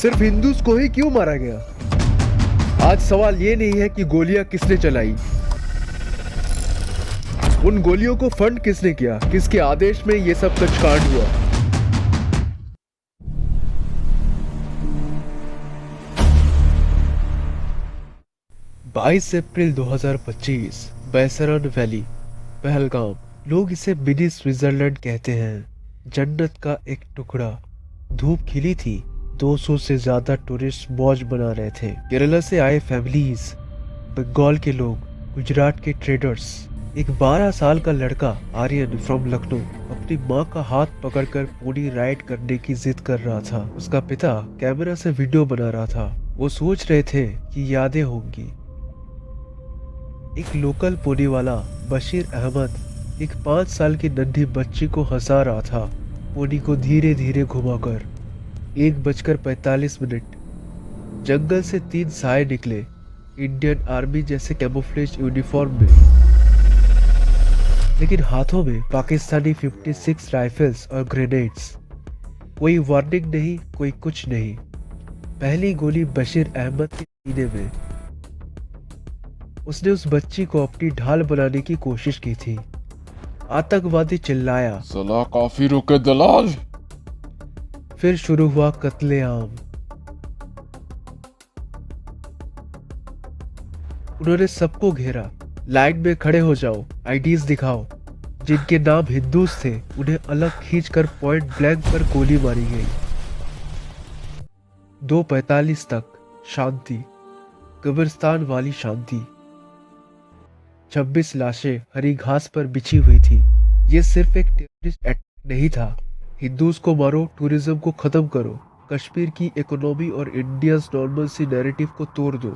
सिर्फ हिंदूज को ही क्यों मारा गया? आज सवाल ये नहीं है कि गोलियां किसने चलाई, उन गोलियों को फंड किसने किया, किसके आदेश में ये सब कुछ कांड हुआ। बाईस अप्रैल 2025 बैसरन वैली, पहलगाम। लोग इसे मिनी स्विट्जरलैंड कहते हैं। जन्नत का एक टुकड़ा। धूप खिली थी। 200 से ज्यादा टूरिस्ट मौज बना रहे थे। केरला से आए फैमिलीज, बंगाल के लोग, गुजरात के ट्रेडर्स। एक 12 साल का लड़का आर्यन फ्रॉम लखनऊ अपनी माँ का हाथ पकड़कर पोनी राइड करने की जिद कर रहा था। उसका पिता कैमरा से वीडियो बना रहा था। वो सोच रहे थे कि यादें होंगी। एक लोकल पोनी वाला बशीर अहमद एक 5 साल की नन्ही बच्ची को हंसा रहा था, पोनी को धीरे धीरे घुमाकर। 1:45 जंगल से 3 साए निकले, इंडियन आर्मी जैसे कैमोफ्लेज यूनिफॉर्म में, लेकिन हाथों में पाकिस्तानी 56 राइफल्स और ग्रेनेड्स। कोई वार्निंग नहीं, कोई कुछ नहीं। पहली गोली बशीर अहमद के सीने में। उसने उस बच्ची को अपनी ढाल बनाने की कोशिश की थी। आतंकवादी चिल्लाया, साला काफी रुके दलाल। फिर शुरू हुआ कत्लेआम। उन्होंने सबको घेरा। लाइन में खड़े हो जाओ, आईडीज दिखाओ। जिनके नाम हिंदूज थे उन्हें अलग खींचकर पॉइंट ब्लैंक पर गोली मारी गई। 2:45 तक शांति, कब्रिस्तान वाली शांति। 26 लाशें हरी घास पर बिछी हुई थी। ये सिर्फ एक टेररिस्ट अटैक नहीं था। हिंदूज को मारो, टूरिज्म को खत्म करो, कश्मीर की इकोनॉमी और इंडियाज नॉर्मल सी नैरेटिव को तोड़ दो।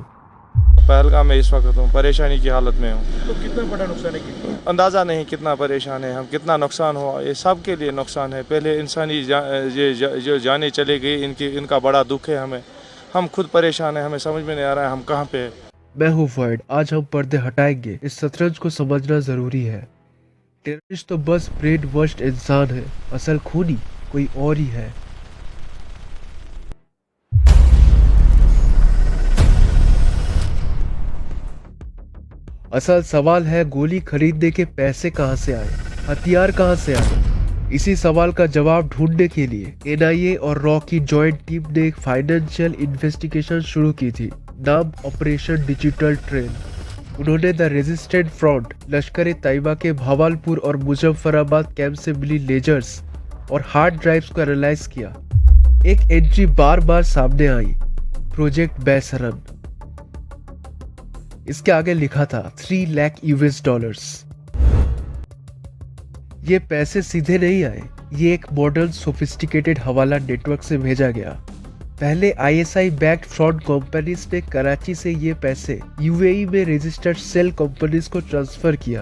पहलगाम में इस वक्त हूँ, परेशानी की हालत में हूँ। तो कितना बड़ा नुकसान है? अंदाज़ा नहीं कितना परेशान है हम, कितना नुकसान हुआ। ये सब के लिए नुकसान है। पहले इंसानी जो जाने चले गई, इनका बड़ा दुख है हमें। हम खुद परेशान है, हमें समझ में नहीं आ रहा है हम कहाँ पे है। मैं हूँ वर्ड। आज हम पर्दे हटाएंगे। इस शतरंज को समझना जरूरी है। टेररिस्ट तो बस ब्रेन वॉश्ड इंसान है, असल खूनी कोई और ही है। असल सवाल है, गोली खरीदने के पैसे कहां से आए, हथियार कहां से आए। इसी सवाल का जवाब ढूंढने के लिए एनआईए और रॉ की जॉइंट टीम ने एक फाइनेंशियल इन्वेस्टिगेशन शुरू की थी। नाम ऑपरेशन डिजिटल ट्रेन। उन्होंने द रेजिस्टेंट फ्रंट, लश्कर तैयबा के भावलपुर और मुजफ्फराबाद कैंप से मिली लेजर्स और हार्ड ड्राइव्स को एनालाइज किया। एक एंट्री बार बार सामने आई, प्रोजेक्ट बैसरन। इसके आगे लिखा था $3 लाख। ये पैसे सीधे नहीं आए, ये एक मॉडर्न सोफिस्टिकेटेड हवाला नेटवर्क से भेजा गया। पहले आईएसआई बैक्ड फ्रॉड कंपनीज ने कराची से ये पैसे यूएई में रजिस्टर्ड सेल कंपनीज को ट्रांसफर किया।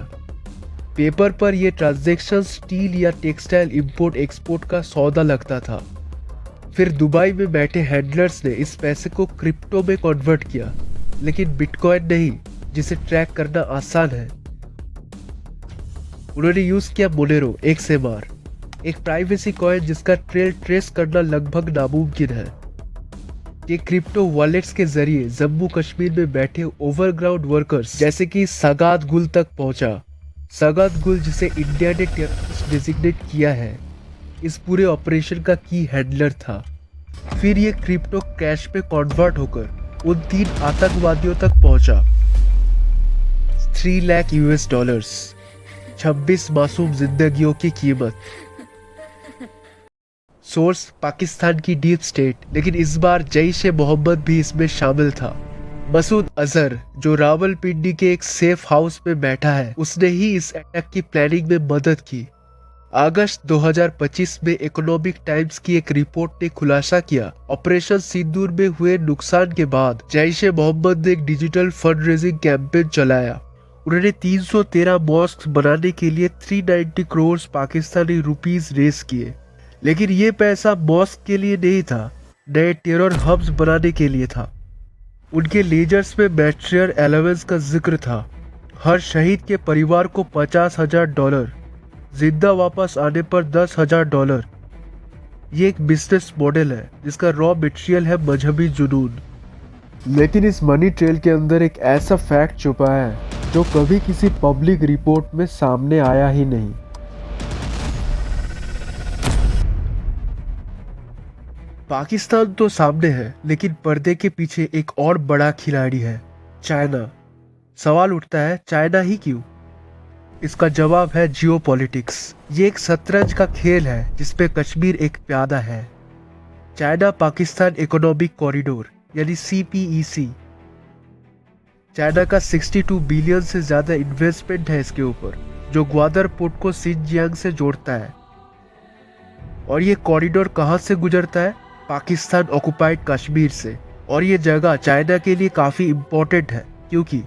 पेपर पर यह ट्रांजैक्शन स्टील या टेक्सटाइल इंपोर्ट एक्सपोर्ट का सौदा लगता था। फिर दुबई में बैठे हैंडलर्स ने इस पैसे को क्रिप्टो में कन्वर्ट किया, लेकिन बिटकॉइन नहीं, जिसे ट्रैक करना आसान है। उन्होंने यूज किया मोनेरो XMR, एक प्राइवेसी कॉइन जिसका ट्रेल ट्रेस करना लगभग नामुमकिन है। ये क्रिप्टो वॉलेट्स के जरिए जम्मू कश्मीर में बैठे ओवरग्राउंड वर्कर्स जैसे कि सगात गुल तक पहुंचा। सगात गुल, जिसे इंडिया ने टेररिस्ट डिजिग्नेट किया है, इस पूरे ऑपरेशन का की हैंडलर था। फिर ये क्रिप्टो कैश में कन्वर्ट होकर उन 3 आतंकवादियों तक पहुंचा। $3 लाख। 26 मासूम जिंदगियों की कीमत। सोर्स पाकिस्तान की डीप स्टेट, लेकिन इस बार जैश-ए मोहम्मद भी इसमें शामिल था। मसूद अजहर, जो रावलपिंडी के एक सेफ हाउस में बैठा है, उसने ही इस अटैक की प्लानिंग में मदद की। अगस्त 2025 में इकोनॉमिक टाइम्स की एक रिपोर्ट ने खुलासा किया, ऑपरेशन सिंदूर में हुए नुकसान के बाद जैश-ए मोहम्मद ने एक डिजिटल फंड रेजिंग कैंपेन चलाया। उन्होंने 313 मॉस्क बनाने के लिए 390 करोड़ पाकिस्तानी रुपीस रेस किए। लेकिन ये पैसा मॉस्क के लिए नहीं था, नए टेरर हब्स बनाने के लिए था। उनके लेजर्स में मैटेरियल अलाउंस का जिक्र था। हर शहीद के परिवार को $50,000, जिंदा वापस आने पर $10,000। ये एक बिजनेस मॉडल है जिसका रॉ मटेरियल है मजहबी जुनून। लेकिन इस मनी ट्रेल के अंदर एक ऐसा फैक्ट छुपा है जो कभी किसी पब्लिक रिपोर्ट में सामने आया ही नहीं। पाकिस्तान तो सामने है, लेकिन पर्दे के पीछे एक और बड़ा खिलाड़ी है, चाइना। सवाल उठता है, चाइना ही क्यों? इसका जवाब है जियोपॉलिटिक्स। ये एक शतरंज का खेल है जिसपे कश्मीर एक प्यादा है। चाइना पाकिस्तान इकोनॉमिक कॉरिडोर यानी CPEC। चाइना का 62 बिलियन से ज्यादा इन्वेस्टमेंट है इसके ऊपर, जो ग्वादर पोर्ट को सिंजियांग से जोड़ता है। और ये कॉरिडोर कहां से गुजरता है? पाकिस्तान ऑक्युपाइड कश्मीर से। और ये जगह चाइना के लिए काफी इम्पोर्टेंट है क्योंकि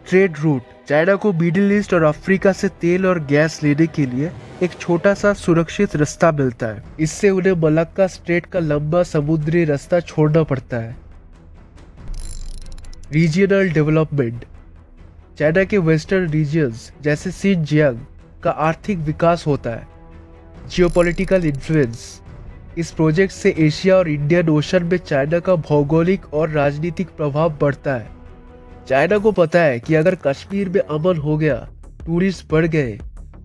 ट्रेड रूट, चाइना को मिडिल ईस्ट और अफ्रीका से तेल और गैस लेने के लिए एक छोटा सा सुरक्षित रास्ता मिलता है। इससे उन्हें मलक्का स्ट्रेट का लंबा समुद्री रास्ता छोड़ना पड़ता है। रीजनल डेवलपमेंट, चाइना के वेस्टर्न रीजन्स जैसे सिंजियांग का आर्थिक विकास होता है। जियोपॉलिटिकल इन्फ्लुएंस, इस प्रोजेक्ट से एशिया और इंडियन ओशन में चाइना का भौगोलिक और राजनीतिक प्रभाव बढ़ता है। चाइना को पता है कि अगर कश्मीर में अमन हो गया, टूरिस्ट बढ़ गए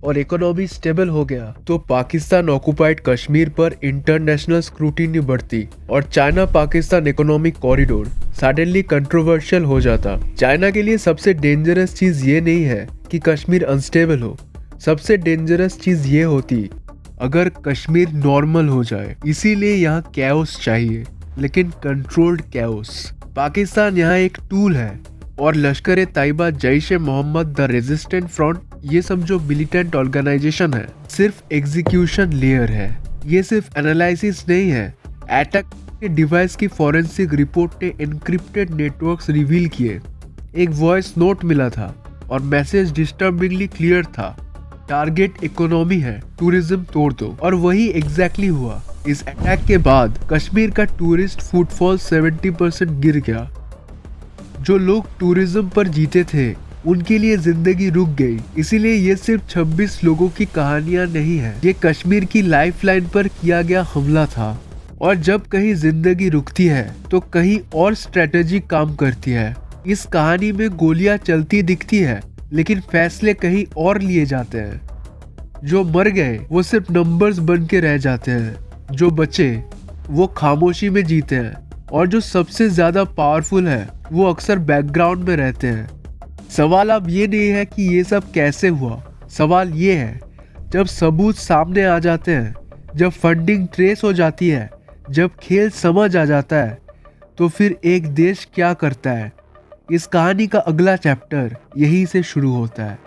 और इकोनॉमी स्टेबल हो गया तो पाकिस्तान ऑक्युपाइड कश्मीर पर इंटरनेशनल स्क्रूटिनी बढ़ती और China Pakistan economic corridor suddenly controversial हो जाता। चाइना के लिए सबसे डेंजरस चीज ये नहीं है कि कश्मीर अनस्टेबल हो, सबसे डेंजरस चीज ये होती अगर कश्मीर नॉर्मल हो जाए। इसीलिए यहाँ कैओस चाहिए, लेकिन कंट्रोल्ड कैओस। पाकिस्तान यहाँ एक टूल है और लश्कर ए तैयबा, जैश ए मोहम्मद, द रेजिस्टेंट फ्रंट, ये सब जो मिलिटेंट ऑर्गेनाइजेशन है सिर्फ एग्जीक्यूशन लेयर है। ये सिर्फ एनालिसिस नहीं है। अटैक के डिवाइस की फॉरेंसिक रिपोर्ट ने एनक्रिप्टेड नेटवर्क्स रिवील किए। एक वॉइस नोट मिला था और मैसेज डिस्टर्बिंगली क्लियर था, टारगेट इकोनॉमी है, टूरिज्म तोड़ दो। और वही एग्जैक्टली हुआ। इस अटैक के बाद कश्मीर का टूरिस्ट फुटफॉल 70% गिर गया। जो लोग टूरिज्म पर जीते थे उनके लिए जिंदगी रुक गई। इसीलिए ये सिर्फ 26 लोगों की कहानियां नहीं है, ये कश्मीर की लाइफलाइन पर किया गया हमला था। और जब कहीं जिंदगी रुकती है तो कहीं और स्ट्रेटेजी काम करती है। इस कहानी में गोलियां चलती दिखती है, लेकिन फैसले कहीं और लिए जाते हैं। जो मर गए वो सिर्फ नंबर्स बन के रह जाते हैं, जो बचे वो खामोशी में जीते हैं, और जो सबसे ज्यादा पावरफुल है वो अक्सर बैकग्राउंड में रहते हैं। सवाल अब ये नहीं है कि ये सब कैसे हुआ, सवाल ये है जब सबूत सामने आ जाते हैं, जब फंडिंग ट्रेस हो जाती है, जब खेल समझ आ जाता है, तो फिर एक देश क्या करता है। इस कहानी का अगला चैप्टर यहीं से शुरू होता है।